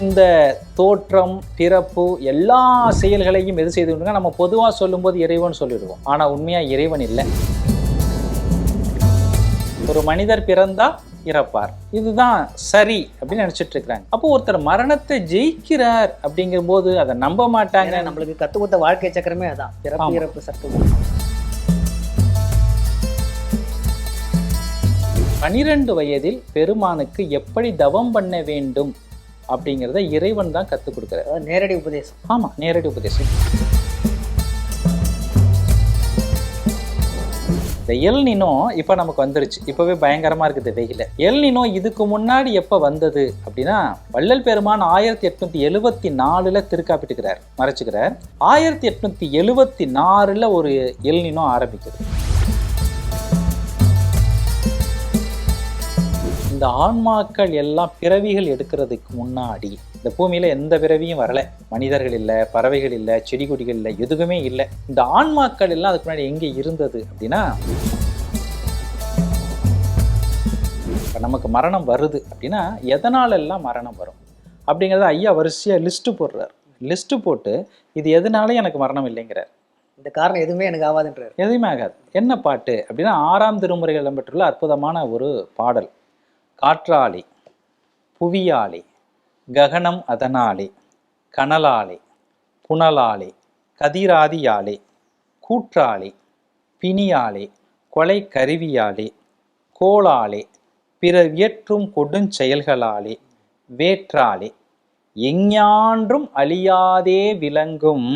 இந்த தோற்றம், பிறப்பு எல்லா செயல்களையும் எது செய்து கொண்டுங்க நம்ம பொதுவாக சொல்லும்போது இறைவன் சொல்லிடுவோம். ஆனால் உண்மையாக இறைவன் இல்லை. ஒரு மனிதர் பிறந்தா இறப்பார், இதுதான் சரி அப்படின்னு நினைச்சிட்டு இருக்கிறாங்க. அப்போ ஒருத்தர் மரணத்தை ஜெயிக்கிறார் அப்படிங்கிற போது அதை நம்ப மாட்டாங்க. நம்மளுக்கு கத்து கொடுத்த வாழ்க்கை சக்கரமே அதான், பிறப்பு இறப்பு சர்க்கிள். 12 வயதில் பெருமானுக்கு எப்படி தவம் பண்ண வேண்டும் அப்படிங்கிறத இறைவன் தான் கற்றுக் கொடுக்குறாரு. நேரடி உபதேசம். ஆமாம், நேரடி உபதேசம். இந்த எல் நினோ இப்போ நமக்கு வந்துருச்சு, இப்போவே பயங்கரமாக இருக்குது வெயில. எல் நினோ இதுக்கு முன்னாடி எப்போ வந்தது அப்படின்னா, வள்ளல் பெருமான் 1874 திருக்காப்பிட்டுக்கிறார், மறைச்சுக்கிறார். 1874 ஒரு எல் நினோ ஆரம்பிக்குது. இந்த ஆன்மாக்கள் எல்லாம் பிறவிகள் எடுக்கிறதுக்கு முன்னாடி இந்த பூமியில எந்த பிறவியும் வரல. மனிதர்கள் இல்லை, பறவைகள் இல்லை, செடி கொடிகள் இல்லை, எதுவுமே இல்லை. இந்த ஆன்மாக்கள் எல்லாம் அதுக்கு முன்னாடி எங்கே இருந்தது அப்படின்னா, நமக்கு மரணம் வருது அப்படின்னா எதனால எல்லாம் மரணம் வரும் அப்படிங்கிறத ஐயா வரிசையா லிஸ்ட் போடுறார். லிஸ்ட் போட்டு இது எதனால எனக்கு மரணம் இல்லைங்கிறார். இந்த காரணம் எதுவுமே எனக்கு ஆகாதுன்றார். எதுவுமே ஆகாது. என்ன பாட்டு அப்படின்னா, 6ஆம் திருமுறையில் இடம்பெற்றுள்ள அற்புதமான ஒரு பாடல். காற்றாளி, புவியாளி, ககனம் அதனாலே, கனலாளி, புனலாளி, கதிராதியாளி, கூற்றாளி, பிணியாளி, கொலை கருவியாளி, கோளாளி, பிற வியற்றும் கொடுஞ்செயல்களாளி, வேற்றாளி, எஞ்ஞான்றும் அழியாதே விளங்கும்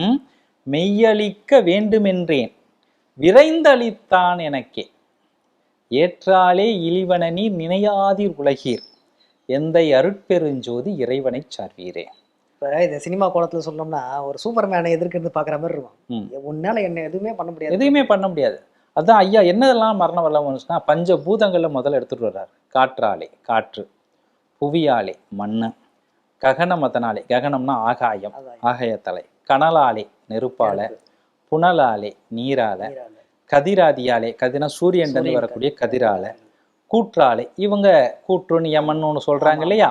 மெய்யளிக்க வேண்டுமென்றேன் விரைந்தளித்தான் எனக்கே, ஏற்றாலே இழிவனி நினையாதீர் உலகீர் எந்தை அருட்பெருஞ்சோதி இறைவனை சார்வீரே. இப்போ இந்த சினிமா கோலத்தில் சொன்னோம்னா ஒரு சூப்பர்மேனை எதிர்க்கிறது பார்க்குற மாதிரி இருக்கும். உன்னால என்ன எதுவுமே பண்ண முடியாது, எதுவுமே பண்ண முடியாது. அதான் ஐயா என்னதெல்லாம் மரணம் வரலாம் வந்துச்சுன்னா, பஞ்சபூதங்களில் முதல்ல எடுத்துகிட்டு வர்றாரு. காற்றாலே காற்று, புவியாலே மண்ணு, ககனமதனாலே, ககனம்னா ஆகாயம், ஆகாயத்தலை, கனலாலே நெருப்பாலை, புனலாலே நீரால, கதிராதியாலே, கதினா சூரியன் வரக்கூடிய கதிரால, கூற்றாலே, இவங்க கூற்றுன்னு யமன்னு ஒன்று சொல்றாங்க இல்லையா,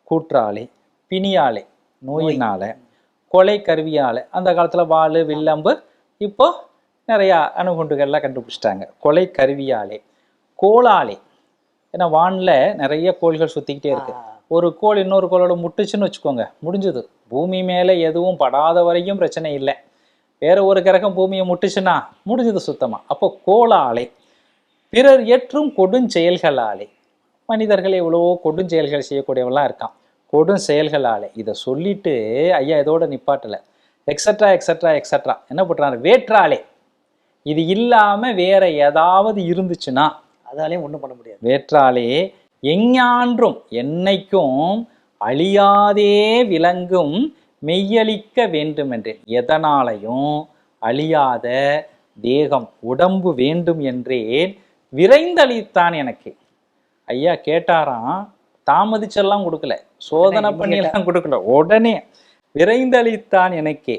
கூற்றாலே, பிணியாலே நோயினால, கொலை கருவியாலே, அந்த காலத்துல வாள் வில்லம்பு, இப்போ நிறையா அணுகுண்டுகள்லாம் கண்டுபிடிச்சிட்டாங்க. கொலை கருவியாலே, கோளாலே, ஏன்னா வானில் நிறைய கோள்கள் சுத்திக்கிட்டே இருக்கு. ஒரு கோள் இன்னொரு கோளோட முட்டுச்சுன்னு வச்சுக்கோங்க, முடிஞ்சது. பூமி மேலே எதுவும் படாத வரையும் பிரச்சனை இல்லை. வேற ஒரு கிரகம் பூமியை முட்டுச்சுன்னா முடிஞ்சது சுத்தமா. அப்போ கோளாலே, பிறர் ஏற்றும் கொடுஞ்செயல்களாலே, மனிதர்கள் எவ்வளவோ கொடுஞ்செயல்கள் செய்யக்கூடியவெல்லாம் இருக்கான். கொடுஞ்செயல்களாலே, இதை சொல்லிட்டு ஐயா இதோட நிப்பாட்டல, எக்ஸட்ரா எக்ஸட்ரா எக்ஸட்ரா என்ன பண்றாரு, வேற்றாலே, இது இல்லாம வேற ஏதாவது இருந்துச்சுன்னா அதாலேயும் ஒன்றும் பண்ண முடியாது. வேற்றாலே எஞ்ஞான்றும் என்னைக்கும் அழியாதே விளங்கும் மெய்யளிக்க வேண்டும் என்றேன், எதனாலையும் அழியாத தேகம் உடம்பு வேண்டும் என்றேன் விரைந்தளித்தான் எனக்கு. ஐயா கேட்டாராம், தாமதிச்செல்லாம் கொடுக்கல, சோதனை பண்ணியெல்லாம் கொடுக்கல, உடனே விரைந்தளித்தான் எனக்கே.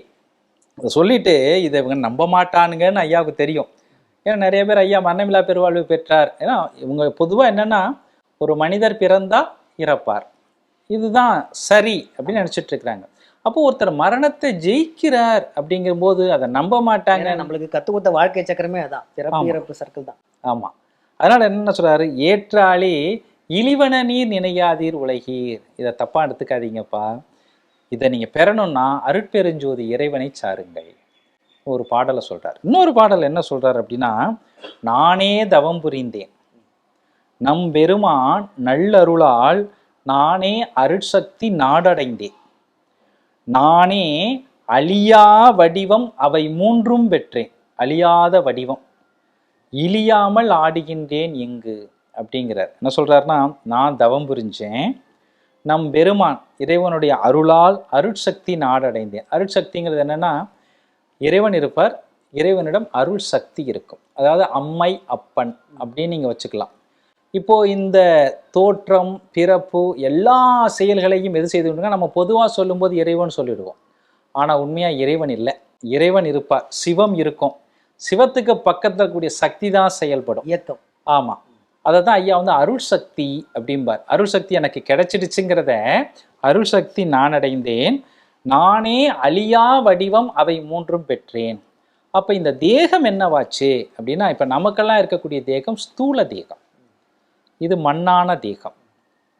சொல்லிட்டு இதை இவங்க நம்ப மாட்டானுங்கன்னு ஐயாவுக்கு தெரியும். ஏன்னா நிறைய பேர் ஐயா மரணமில்லா பெருவாழ்வு பெற்றார். ஏன்னா இவங்க பொதுவாக என்னன்னா, ஒரு மனிதர் பிறந்தா இறப்பார், இதுதான் சரி அப்படின்னு நினைச்சிட்டு இருக்கிறாங்க. அப்போ ஒருத்தர் மரணத்தை ஜெயிக்கிறார் அப்படிங்கிற போது அதை நம்ப மாட்டாங்க. நம்மளுக்கு கத்து கொடுத்த வாழ்க்கை சக்கரமே அதான், பிறப்பு இறப்பு சர்க்கிள் தான். ஆமா, அதனால என்ன சொல்றாரு, ஏற்றாலே இழிவன நீர் நினையாதீர் உலகீர். இதை தப்பா எடுத்துக்காதீங்கப்பா, இதை நீங்க பெறணும்னா அருட்பெருஞ்சோதி இறைவனை சாருங்கள் ஒரு பாடலை சொல்றாரு. இன்னொரு பாடல் என்ன சொல்றாரு அப்படின்னா, நானே தவம் புரிந்தேன் நம் பெருமான் நல்லருளால் நானே அருட்சக்தி நாடடைந்தேன், நானே அழியா வடிவம் அவை மூன்றும் பெற்றேன், அழியாத வடிவம் இழியாமல் ஆடுகின்றேன் எங்கு அப்படிங்கிறார். என்ன சொல்றாருன்னா, நான் தவம் புரிஞ்சேன், நம் பெருமான் இறைவனுடைய அருளால் அருட்சக்தி நாடடைந்தேன். அருட்சக்திங்கிறது என்னன்னா, இறைவன் இருப்பார், இறைவனிடம் அருள் சக்தி இருக்கும். அதாவது அம்மை அப்பன் அப்படின்னு நீங்க வச்சுக்கலாம். இப்போ இந்த தோற்றம், பிறப்பு எல்லா செயல்களையும் எது செய்து கொண்டுங்க நம்ம பொதுவாக சொல்லும்போது இறைவன் சொல்லிடுவோம். ஆனால் உண்மையாக இறைவன் இல்லை. இறைவன் இருப்பார், சிவம் இருக்கும். சிவத்துக்கு பக்கத்தில் கூடிய சக்தி தான் செயல்படும், இயக்கம். ஆமாம், அதை தான் ஐயா அருள் சக்தி அப்படிம்பார். அருள் சக்தி எனக்கு கிடைச்சிடுச்சுங்கிறத அருள் சக்தி நான் அடைந்தேன், நானே அழியா வடிவம் அவை மூன்றும் பெற்றேன். அப்ப இந்த தேகம் என்னவாச்சு அப்படின்னா, இப்ப நமக்கெல்லாம் இருக்கக்கூடிய தேகம் ஸ்தூல தேகம், இது மண்ணான தேகம்,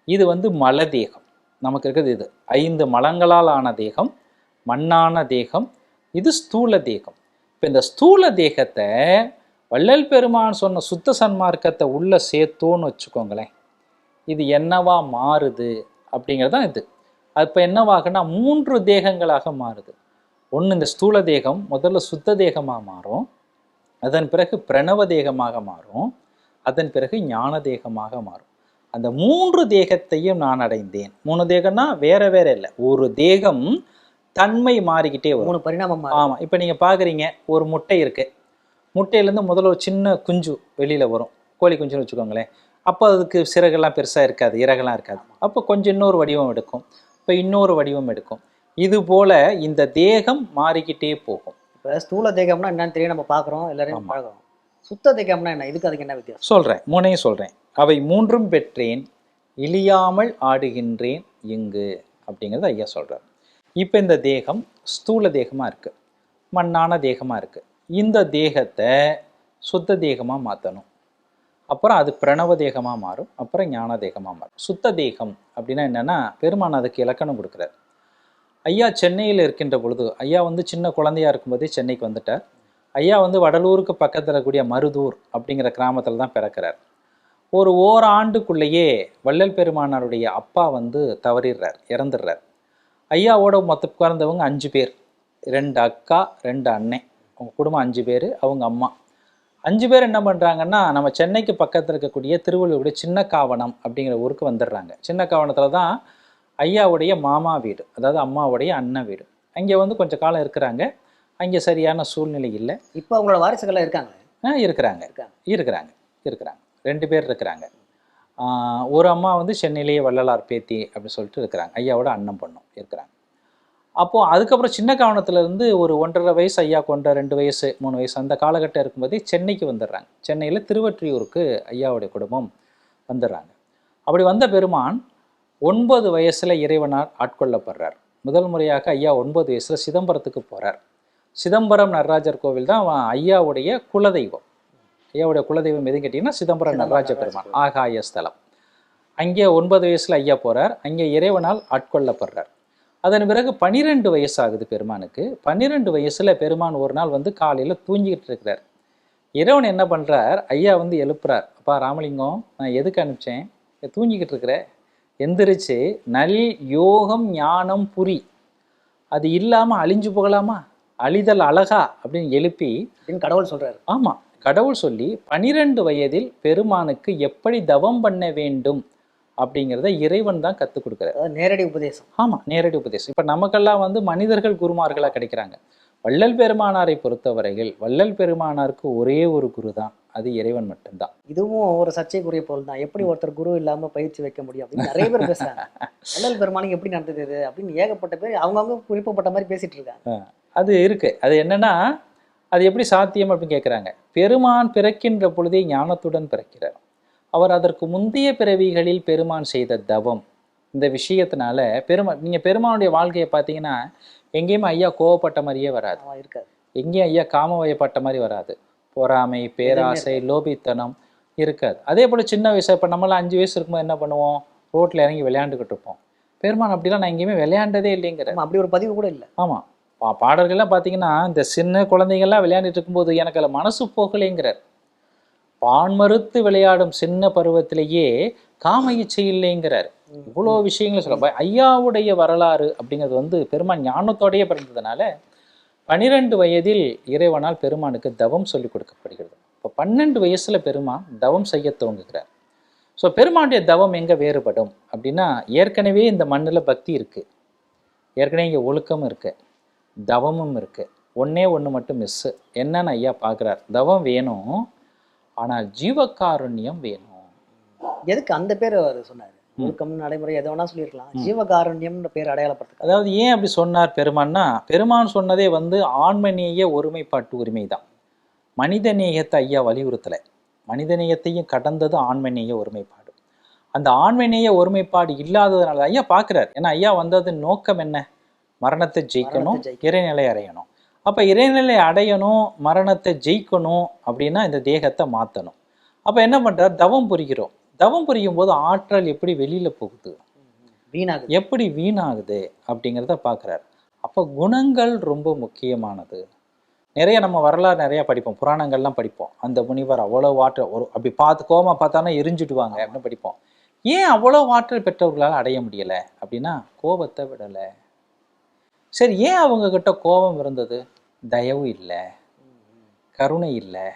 இது மல தேகம். நமக்கு இருக்கிறது இது 5 மலங்களால் ஆன தேகம், மண்ணான தேகம், இது ஸ்தூல தேகம். இப்போ இந்த ஸ்தூல தேகத்தை வள்ளல் பெருமான் சொன்ன சுத்த சன்மார்க்கத்தை உள்ள சேர்த்தோன்னு வச்சுக்கோங்களேன், இது என்னவா மாறுது அப்படிங்கிறது தான் இது. அப்போ என்னவாகுன்னா 3 தேகங்களாக மாறுது. ஒன்று, இந்த ஸ்தூல தேகம் முதல்ல சுத்த தேகமாக மாறும், அதன் பிறகு பிரணவ தேகமாக மாறும், அதன் பிறகு ஞான தேகமாக மாறும். அந்த 3 தேகத்தையும் நான் அடைந்தேன். 3 தேகம்னா வேற வேற இல்லை, ஒரு தேகம் தன்மை மாறிக்கிட்டே வரும். 3 பரிணாமம். ஆமாம். இப்போ நீங்கள் பார்க்குறீங்க, ஒரு முட்டை இருக்கு, முட்டையிலேருந்து முதல்ல ஒரு சின்ன குஞ்சு வெளியில் வரும், கோழி குஞ்சுன்னு வச்சுக்கோங்களேன். அப்போ அதுக்கு சிறகெல்லாம் பெருசாக இருக்காது, இறகெல்லாம் இருக்காது. அப்போ கொஞ்சம் இன்னொரு வடிவம் எடுக்கும், இப்போ இன்னொரு வடிவம் எடுக்கும். இது போல இந்த தேகம் மாறிக்கிட்டே போகும். இப்போ ஸ்தூல தேகம்னா என்னன்னு தெரியும், நம்ம பார்க்குறோம், எல்லாரையும் பழகிறோம். சுத்த தேகம்னா என்ன, இதுக்கு அதுக்கு என்ன வித்தியாசம்? சொல்கிறேன், 3ஐயும் சொல்கிறேன். அவை மூன்றும் பெற்றேன், இழியாமல் ஆடுகின்றேன் இங்கு அப்படிங்கிறது ஐயா சொல்கிறார். இப்போ இந்த தேகம் ஸ்தூல தேகமாக இருக்குது, மண்ணான தேகமாக இருக்குது. இந்த தேகத்தை சுத்த தேகமாக மாற்றணும், அப்புறம் அது பிரணவ தேகமாக மாறும், அப்புறம் ஞான தேகமாக மாறும். சுத்த தேகம் அப்படின்னா என்னென்னா, பெருமான் அதுக்கு இலக்கணம் கொடுக்குறார். ஐயா சென்னையில் இருக்கின்ற பொழுது, ஐயா சின்ன குழந்தையாக இருக்கும்போதே சென்னைக்கு வந்துட்டார். ஐயா வடலூருக்கு பக்கத்தில் இருக்கக்கூடிய மருதூர் அப்படிங்கிற கிராமத்தில் தான் பிறக்கிறார். ஒரு ஓராண்டுக்குள்ளேயே வள்ளல் பெருமானாருடைய அப்பா தவறிடுறார், இறந்துடுறார். ஐயாவோட மொத்த பிறந்தவங்க 5 பேர், 2 அக்கா 2 அண்ணன், அவங்க குடும்பம் 5 பேர், அவங்க அம்மா 5 பேர் என்ன பண்ணுறாங்கன்னா, நம்ம சென்னைக்கு பக்கத்தில் இருக்கக்கூடிய திருவள்ளூருடைய சின்ன காவணம் அப்படிங்கிற ஊருக்கு வந்துடுறாங்க. சின்ன காவணத்தில் தான் ஐயாவுடைய மாமா வீடு, அதாவது அம்மாவுடைய அண்ணன் வீடு. அங்கே கொஞ்சம் காலம் இருக்கிறாங்க. அங்கே சரியான சூழ்நிலை இல்லை. இப்போ அவங்களோட வாரிசுகள்லாம் இருக்காங்க. இருக்கிறாங்க இருக்கிறாங்க இருக்கிறாங்க 2 பேர் இருக்கிறாங்க. ஒரு அம்மா சென்னையிலேயே வள்ளலார் பேத்தி அப்படின்னு சொல்லிட்டு இருக்கிறாங்க, ஐயாவோட அண்ணன் பொண்ணும் இருக்கிறாங்க. அப்போது அதுக்கப்புறம் சின்ன காவணத்துலேருந்து ஒரு 1.5 வயசு ஐயா கொண்ட 2 வயசு 3 வயசு அந்த காலகட்டம் இருக்கும்போதே சென்னைக்கு வந்துடுறாங்க. சென்னையில் திருவொற்றியூருக்கு ஐயாவுடைய குடும்பம் வந்துடுறாங்க. அப்படி வந்த பெருமான் 9 வயசில் இறைவனால் ஆட்கொள்ளப்படுறார். முதல் முறையாக ஐயா 9 வயசில் சிதம்பரத்துக்கு போகிறார். சிதம்பரம் நடராஜர் கோவில் தான் ஐயாவுடைய குலதெய்வம். ஐயாவுடைய குலதெய்வம் எதுன்னு கேட்டிங்கன்னா சிதம்பரம் நடராஜ பெருமான், ஆகாய ஸ்தலம். அங்கே 9 வயசில் ஐயா போகிறார். அங்கே இறைவனால் ஆட்கொள்ளப்படுறார். அதன் பிறகு 12 வயசு ஆகுது பெருமானுக்கு. 12 வயசில் பெருமான் ஒரு நாள் காலையில் தூங்கிக்கிட்டு இருக்கிறார். இறைவன் என்ன பண்ணுறார், ஐயா எழுப்புறார். அப்பா ராமலிங்கம், நான் எதுக்கு அனுப்பிச்சேன், தூங்கிக்கிட்டு இருக்கிற, எந்திரிச்சு நல் யோகம் ஞானம் புரி, அது இல்லாமல் அழிஞ்சு போகலாமா, அழிதல் அழகா அப்படின்னு எழுப்பி கடவுள் சொல்றாரு. ஆமாம், கடவுள் சொல்லி 12 வயதில் பெருமானுக்கு எப்படி தவம் பண்ண வேண்டும் அப்படிங்கிறத இறைவன் தான் கற்றுக் கொடுக்குறாரு. நேரடி உபதேசம். ஆமாம், நேரடி உபதேசம். இப்போ நமக்கெல்லாம் மனிதர்கள் குருமார்களாக கிடைக்கிறாங்க. வள்ளல் பெருமானாரை பொறுத்தவரையில் வள்ளல் பெருமானாருக்கு ஒரே ஒரு குரு தான், அது இறைவன் மட்டும்தான். இதுவும் ஒரு சர்ச்சைக்குரிய பொருள் தான். எப்படி ஒருத்தர் குரு இல்லாமல் பயிற்சி வைக்க முடியும் அப்படின்னு நிறைய பேர் பேசுறாங்க. வள்ளல் பெருமானுக்கு எப்படி நடந்தது அப்படின்னு ஏகப்பட்ட பேர் அவங்கவுங்க குறிப்பிட்ட மாதிரி பேசிட்டு இருக்காங்க. அது இருக்கு. அது என்னன்னா, அது எப்படி சாத்தியம் அப்படின்னு கேட்குறாங்க. பெருமான் பிறக்கின்ற பொழுதே ஞானத்துடன் பிறக்கிறார். அவர் அதற்கு முந்தைய பிறவிகளில் பெருமான் செய்த தவம், இந்த விஷயத்தினால நீங்கள் பெருமானுடைய வாழ்க்கையை பார்த்தீங்கன்னா எங்கேயுமே ஐயா கோவப்பட்ட மாதிரியே வராது, இருக்காது. எங்கேயும் ஐயா காம வயப்பட்ட மாதிரி வராது. பொறாமை, பேராசை, லோபித்தனம் இருக்காது. அதே போல் சின்ன வயசு, இப்போ நம்மளாம் 5 வயசு இருக்கும்போது என்ன பண்ணுவோம், ரோட்டில் இறங்கி விளையாண்டுக்கிட்டு இருப்போம். பெருமான் அப்படிலாம் நான் எங்கேயுமே விளையாண்டதே இல்லைங்கிற, அப்படி ஒரு பதிவு கூட இல்லை. ஆமாம், பாடல்கள்லாம் பார்த்தீங்கன்னா இந்த சின்ன குழந்தைங்கள்லாம் விளையாண்டுட்டு இருக்கும்போது எனக்கு அதில் மனசு போகலைங்கிறார். பான் மறுத்து விளையாடும் சின்ன பருவத்திலேயே காம இச்சை இல்லைங்கிறார். இவ்வளோ விஷயங்களை சொல்ல ஐயாவுடைய வரலாறு அப்படிங்கிறது பெருமான் ஞானத்தோடையே பிறந்ததுனால 12 வயதில் இறைவனால் பெருமானுக்கு தவம் சொல்லி கொடுக்கப்படுகிறது. இப்போ 12 வயசுல பெருமான் தவம் செய்ய துவங்குகிறார். ஸோ பெருமானுடைய தவம் எங்கே வேறுபடும் அப்படின்னா, ஏற்கனவே இந்த மண்ணில் பக்தி இருக்குது, ஏற்கனவே இங்கே ஒழுக்கம் இருக்குது, தவமும் இருக்குது. ஒன்றே ஒன்று மட்டும் மிஸ்ஸு என்னன்னு ஐயா பார்க்குறார். தவம் வேணும், ஆனால் ஜீவகாருண்யம் வேணும். எதுக்கு அந்த பேர் அவர் சொன்னார்? ஒழுக்கம் நடைமுறை எதை வேணா சொல்லியிருக்கலாம், ஜீவகாருண்யம்னு பேர் அடையாளப்படுத்த. அதாவது ஏன் அப்படி சொன்னார் பெருமான்னா, பெருமான் சொன்னதே ஆன்மநேய ஒருமைப்பாட்டு உரிமை தான். மனிதநேயத்தை ஐயா வலியுறுத்தலை, மனிதநேயத்தையும் கடந்தது ஆன்மநேய ஒருமைப்பாடு. அந்த ஆண்மைநேய ஒருமைப்பாடு இல்லாததுனால ஐயா பார்க்குறாரு. ஏன்னா ஐயா வந்தது நோக்கம் என்ன? மரணத்தை ஜெயிக்கணும், இறைநிலை அடையணும். அப்போ இறைநிலை அடையணும், மரணத்தை ஜெயிக்கணும் அப்படின்னா இந்த தேகத்தை மாற்றணும். அப்போ என்ன பண்ணுறார்? தவம் புரிகிறோம். தவம் புரியும் போது ஆற்றல் எப்படி வெளியில் போகுது, வீணாகுது, எப்படி வீணாகுது அப்படிங்கிறத பார்க்குறாரு. அப்போ குணங்கள் ரொம்ப முக்கியமானது. நிறைய நம்ம வரலாறு நிறைய படிப்போம், புராணங்கள்லாம் படிப்போம். அந்த முனிவர் அவ்வளோ ஆற்றல், ஒரு அப்படி பார்த்து கோமா பார்த்தானா எரிஞ்சுடுவாங்க அப்படின்னு படிப்போம். ஏன் அவ்வளோ ஆற்றல் பெற்றவர்களால் அடைய முடியலை அப்படின்னா கோபத்தை விடலை. சரி, ஏன் அவங்க கிட்ட கோபம் இருந்தது? தயவு இல்லை, கருணை இல்லை.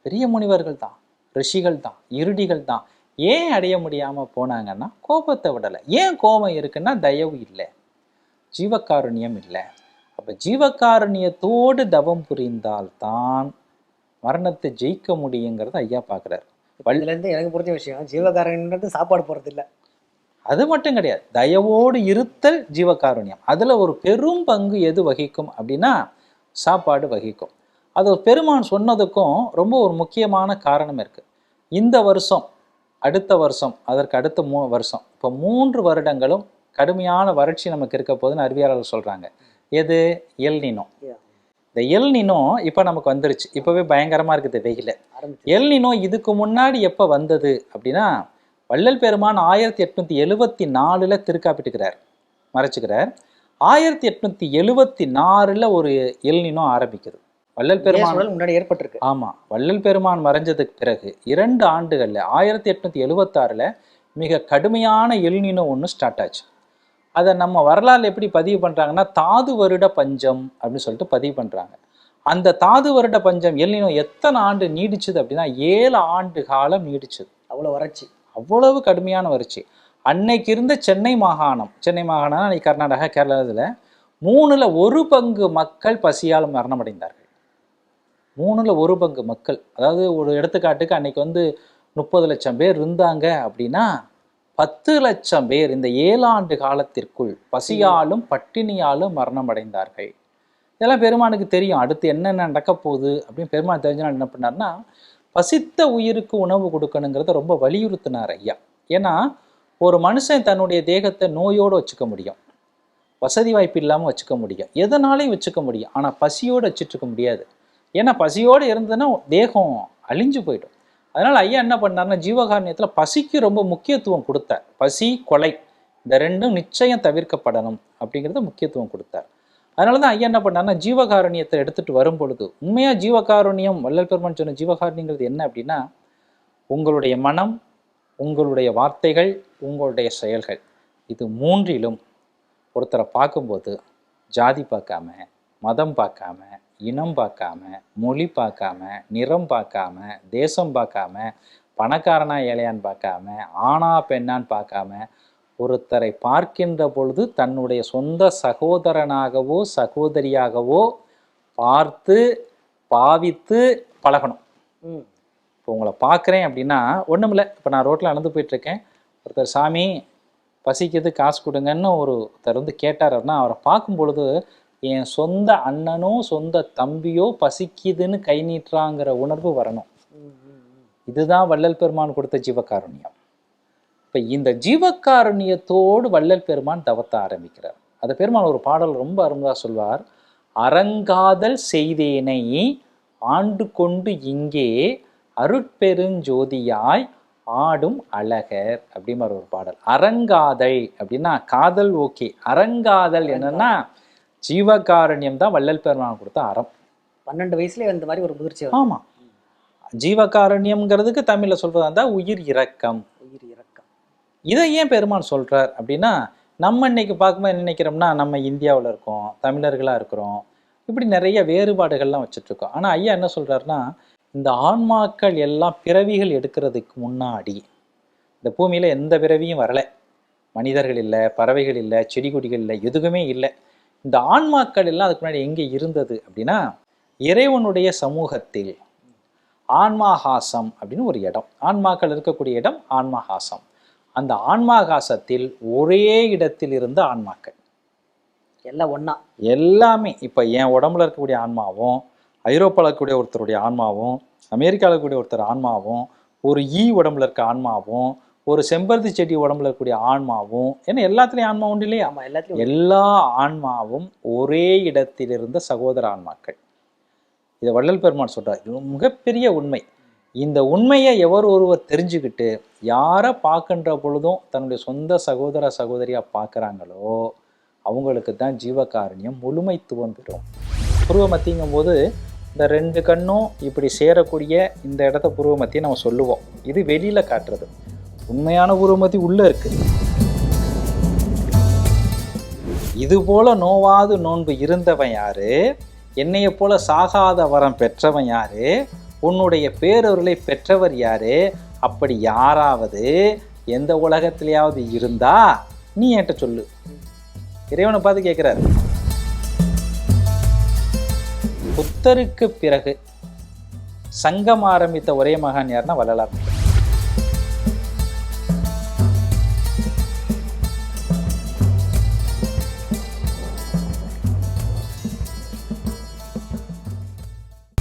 பெரிய முனிவர்கள் தான், ரிஷிகள் தான், இருடிகள் தான். ஏன் அடைய முடியாமல் போனாங்கன்னா கோபத்தை விடலை. ஏன் கோபம் இருக்குன்னா தயவு இல்லை, ஜீவகாருண்யம் இல்லை. அப்போ ஜீவகாருண்யத்தோடு தவம் புரிந்தால்தான் மரணத்தை ஜெயிக்க முடியுங்கிறத ஐயா பார்க்குறாரு. இதுலேருந்து எனக்கு புரிஞ்ச விஷயம், ஜீவகாரன்றது சாப்பாடு போகிறது இல்லை. அது மட்டும் கிடையாது, தயவோடு இருத்தல் ஜீவகாருண்யம். அதில் ஒரு பெரும் பங்கு எது வகிக்கும் அப்படின்னா சாப்பாடு வகிக்கும். அது பெருமான் சொன்னதுக்கும் ரொம்ப ஒரு முக்கியமான காரணம் இருக்குது. இந்த வருஷம், அடுத்த வருஷம், அதற்கு அடுத்த வருஷம், இப்போ 3 வருடங்களும் கடுமையான வறட்சி நமக்கு இருக்க போதுன்னு அறிவியலாளர்கள் சொல்கிறாங்க. எது? El Nino. இந்த எல் நினோ இப்போ நமக்கு வந்துருச்சு. இப்போவே பயங்கரமாக இருக்குது வெயில. எல் நினோ இதுக்கு முன்னாடி எப்போ வந்தது அப்படின்னா வள்ளல் பெருமான் 1874 திருக்காப்பிட்டுக்கிறார், மறைச்சுக்கிறார். 1874 ஒரு எல் நினோ ஆரம்பிக்குது. வள்ளல் பெருமான் முன்னாடி ஏற்பட்டிருக்கு. ஆமாம், வள்ளல் பெருமான் மறைஞ்சதுக்கு பிறகு 2 ஆண்டுகளில் 1876 மிக கடுமையான எல் நினோ ஒன்று ஸ்டார்ட் ஆச்சு. அதை நம்ம வரலாறு எப்படி பதிவு பண்ணுறாங்கன்னா தாது வருட பஞ்சம் அப்படின்னு சொல்லிட்டு பதிவு பண்ணுறாங்க. அந்த தாது வருட பஞ்சம் எல் நினோ எத்தனை ஆண்டு நீடிச்சுது அப்படின்னா 7 ஆண்டு காலம் நீடிச்சுது. அவ்வளோ வறட்சி, அவ்வளவு கடுமையான வறட்சி. அன்னைக்கு இருந்த சென்னை மாகாணம் அன்னைக்கு கர்நாடகா, கேரளா, இதில் 3ல் 1 பங்கு மக்கள் பசியால் மரணம் அடைந்தார்கள். 3ல் 1 பங்கு மக்கள், அதாவது ஒரு எடுத்துக்காட்டுக்கு அன்னைக்கு 30 லட்சம் பேர் இருந்தாங்க அப்படின்னா 10 லட்சம் பேர் இந்த 7 ஆண்டு காலத்திற்குள் பசியாலும் பட்டினியாலும் மரணம் அடைந்தார்கள். இதெல்லாம் பெருமானுக்கு தெரியும், அடுத்து என்னென்ன நடக்க போகுது அப்படின்னு பெருமான் தெரிஞ்சனால என்ன பண்ணார்னா பசித்த உயிருக்கு உணவு கொடுக்கணுங்கிறத ரொம்ப வலியுறுத்தினார் ஐயா. ஏன்னா ஒரு மனுஷன் தன்னுடைய தேகத்தை நோயோடு வச்சுக்க முடியும், வசதி வாய்ப்பு இல்லாமல் வச்சுக்க முடியும், எதனாலையும் வச்சுக்க முடியும். ஆனால் பசியோடு வச்சுட்ருக்க முடியாது. ஏன்னா பசியோடு இருந்ததுன்னா தேகம் அழிஞ்சு போயிடும். அதனால் ஐயா என்ன பண்ணார்னா ஜீவகாருண்யத்தில் பசிக்கு ரொம்ப முக்கியத்துவம் கொடுத்தார். பசி, கொலை இந்த 2ம் நிச்சயம் தவிர்க்கப்படணும் அப்படிங்கிறத முக்கியத்துவம் கொடுத்தார். அதனால தான் ஐயா என்ன பண்ணார்னா ஜீவகாருண்யத்தை எடுத்துகிட்டு வரும் பொழுது உண்மையாக ஜீவகாருண்யம், வள்ளல் பெருமான் சொன்ன ஜீவகாருண்யங்கிறது என்ன அப்படின்னா உங்களுடைய மனம், உங்களுடைய வார்த்தைகள், உங்களுடைய செயல்கள், இது 3லும் ஒருத்தரை பார்க்கும்போது ஜாதி பார்க்காம, மதம் பார்க்காம, இனம் பார்க்காம, மொழி பார்க்காம, நிறம் பார்க்காம, தேசம் பார்க்காம, பணக்காரனா ஏழையான்னு பார்க்காம, ஆணா பெண்ணான்னு பார்க்காம ஒருத்தரை பார்க்கின்ற பொழுது தன்னுடைய சொந்த சகோதரனாகவோ சகோதரியாகவோ பார்த்து பாவித்து பழகணும். இப்போ உங்களை பார்க்குறேன் அப்படின்னா ஒன்றுமில்லை, இப்போ நான் ரோட்டில் நடந்து போயிட்டுருக்கேன், ஒருத்தர் சாமி பசிக்குது காசு கொடுங்கன்னு ஒருத்தர் கேட்டார்னா அவரை பார்க்கும் பொழுது என் சொந்த அண்ணனோ சொந்த தம்பியோ பசிக்குதுன்னு கை நீட்டுறாங்கிற உணர்வு வரணும். இதுதான் வள்ளல் பெருமான் கொடுத்த ஜீவகாருண்யம். இப்போ இந்த ஜீவகாருண்யத்தோடு வள்ளல் பெருமான் தவத்தை ஆரம்பிக்கிறார். அந்த பெருமான் ஒரு பாடல் ரொம்ப அருமையாக சொல்வார். அரங்காதல் செய்தேனை ஆண்டு கொண்டு இங்கே அருட்பெருஞ்சோதியாய் ஆடும் அழகர் அப்படிங்கிற ஒரு பாடல். அரங்காதல் அப்படின்னா காதல், ஓகே. அரங்காதல் என்னன்னா ஜீவகாருண்யம் தான் வள்ளல் பெருமான் கொடுத்த அறம். 12 வயசுல இந்த மாதிரி ஒரு முதிர்ச்சி. ஆமா, ஜீவகாருண்யம்ங்கிறதுக்கு தமிழ்ல சொல்றதா இருந்தா உயிர் இரக்கம். இதை ஏன் பெருமான் சொல்றார் அப்படின்னா நம்ம இன்னைக்கு பார்க்கும்போது என்ன நினைக்கிறோம்னா நம்ம இந்தியாவில் இருக்கோம், தமிழர்களாக இருக்கிறோம், இப்படி நிறைய வேறுபாடுகள்லாம் வச்சுட்ருக்கோம். ஆனால் ஐயா என்ன சொல்றாருன்னா இந்த ஆன்மாக்கள் எல்லாம் பிறவிகள் எடுக்கிறதுக்கு முன்னாடி இந்த பூமியில் எந்த பிறவியும் வரலை. மனிதர்கள் இல்லை, பறவைகள் இல்லை, செடி கொடிகள் இல்லை, எதுவுமே இல்லை. இந்த ஆன்மாக்கள் எல்லாம் அதுக்கு முன்னாடி எங்கே இருந்தது அப்படின்னா இறைவனுடைய சமூகத்தில் ஆன்மாகாசம் அப்படின்னு ஒரு இடம், ஆன்மாக்கள் இருக்கக்கூடிய இடம் ஆன்மாகாசம். அந்த ஆன்மாகாசத்தில் ஒரே இடத்தில் இருந்த ஆன்மாக்கள் எல்லாம் ஒன்றா, எல்லாமே. இப்போ என் உடம்புல இருக்கக்கூடிய ஆன்மாவும், ஐரோப்பாவில் இருக்கக்கூடிய ஒருத்தருடைய ஆன்மாவும், அமெரிக்காவில் இருக்கக்கூடிய ஒருத்தர் ஆன்மாவும், ஒரு உடம்புல இருக்க ஆன்மாவும், ஒரு செம்பருத்தி செடி உடம்புல இருக்கக்கூடிய ஆன்மாவும், ஏன்னா எல்லாத்துலேயும் ஆன்மா உண்டு இல்லையா, ஆமா எல்லாத்துலயும் எல்லா ஆன்மாவும் ஒரே இடத்தில் இருந்த சகோதர ஆன்மாக்கள். இதை வள்ளல் பெருமான் சொல்றார். இது மிகப்பெரிய உண்மை. இந்த உண்மையை எவர் ஒருவர் தெரிஞ்சுக்கிட்டு யாரை பார்க்கின்ற பொழுதும் தன்னுடைய சொந்த சகோதர சகோதரியா பார்க்குறாங்களோ அவங்களுக்கு தான் ஜீவகாருண்யம் முழுமைத்துவம் பெறும். புருவ மத்திங்கும் போது இந்த 2 கண்ணும் இப்படி சேரக்கூடிய இந்த இடத்த புருவ மத்தியை நம்ம சொல்லுவோம். இது வெளியில காட்டுறது. உண்மையான புருவ மத்தி உள்ள இருக்கு. இது போல நோவாது நோன்பு இருந்தவன் யாரு, என்னைய போல சாகாத வரம் பெற்றவன் யாரு, உன்னுடைய பேரொருளை பெற்றவர் யாரு, அப்படி யாராவது எந்த உலகத்திலேயாவது இருந்தா நீ என்கிட்ட சொல்லு. இறைவனை பார்த்து கேட்கிறார். புத்தருக்கு பிறகு சங்கம் ஆரம்பித்த ஒரே மகான் யாருன்னா வள்ளலார்.